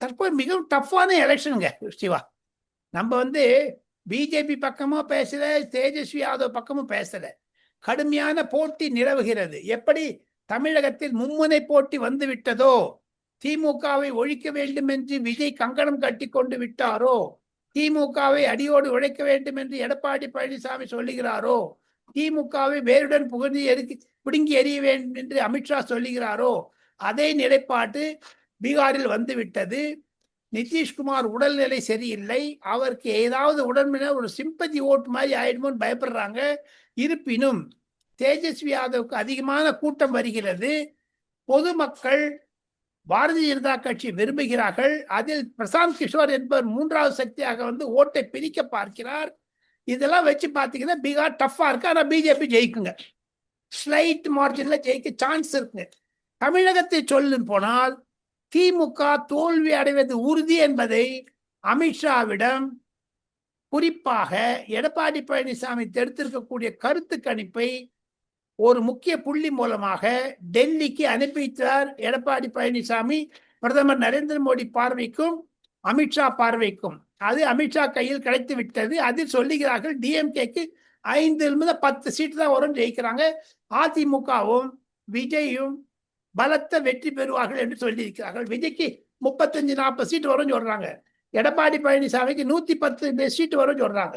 தற்போது மிகவும் டஃப்பான எலெக்ஷனுங்க சிவா. நம்ம பிஜேபி பக்கமும் பேசல, தேஜஸ்வி யாதவ் பக்கமும் பேசல. கடுமையான போட்டி நிலவுகிறது. எப்படி தமிழகத்தில் மும்முனை போட்டி வந்து விட்டதோ, திமுகவை ஒழிக்க வேண்டும் என்று விஜய் கங்கணம் கட்டி கொண்டு விட்டாரோ, திமுகவை அடியோடு உழைக்க வேண்டும் என்று எடப்பாடி பழனிசாமி சொல்லுகிறாரோ, திமுகவை வேருடன் பிடுங்கி எறிய வேண்டும் என்று அமித்ஷா சொல்லுகிறாரோ, அதே நிலைப்பாட்டு பீகாரில் வந்துவிட்டது. நிதிஷ்குமார் உடல்நிலை சரியில்லை. அவருக்கு ஏதாவது உடல்நிலை ஒரு சிம்பதி ஓட்டு மாதிரி ஆயிடுமோன்னு பயப்படுறாங்க. இருப்பினும் தேஜஸ்வி யாதவுக்கு அதிகமான கூட்டம் வருகிறது. பொதுமக்கள் பாரதிய ஜனதா கட்சி விரும்புகிறார்கள். அதில் பிரசாந்த் கிஷோர் என்பவர் மூன்றாவது சக்தியாக ஓட்டை பிரிக்க பார்க்கிறார். இதெல்லாம் வச்சு பார்த்தீங்கன்னா பீகார் டஃபா இருக்கு. ஆனால் பிஜேபி ஜெயிக்குங்க. ஸ்லைட் மார்ஜின்ல ஜெயிக்க சான்ஸ் இருக்குங்க. தமிழகத்தை சொல்ல போனால் திமுக தோல்வி அடைவது உறுதி என்பதை அமித்ஷாவிடம், குறிப்பாக எடப்பாடி பழனிசாமி எடுத்திருக்கக்கூடிய கருத்து கணிப்பை ஒரு முக்கிய புள்ளி மூலமாக டெல்லிக்கு அனுப்பி வைத்தார் எடப்பாடி பழனிசாமி. பிரதமர் நரேந்திர மோடி பார்வைக்கும் அமித்ஷா பார்வைக்கும் அது அமித்ஷா கையில் கிடைத்து விட்டது. அதில் சொல்லுகிறார்கள் டிஎம்கேக்கு 5-10 சீட்டு தான் வரும், ஜெயிக்கிறாங்க. அதிமுகவும் விஜயும் பலத்த வெற்றி பெறுவார்கள் என்று சொல்லியிருக்கிறார்கள். விஜய்க்கு 35-40 சீட்டு வரும் சொல்றாங்க. எடப்பாடி பழனிசாமிக்கு 110 சீட்டு வரும் சொல்றாங்க.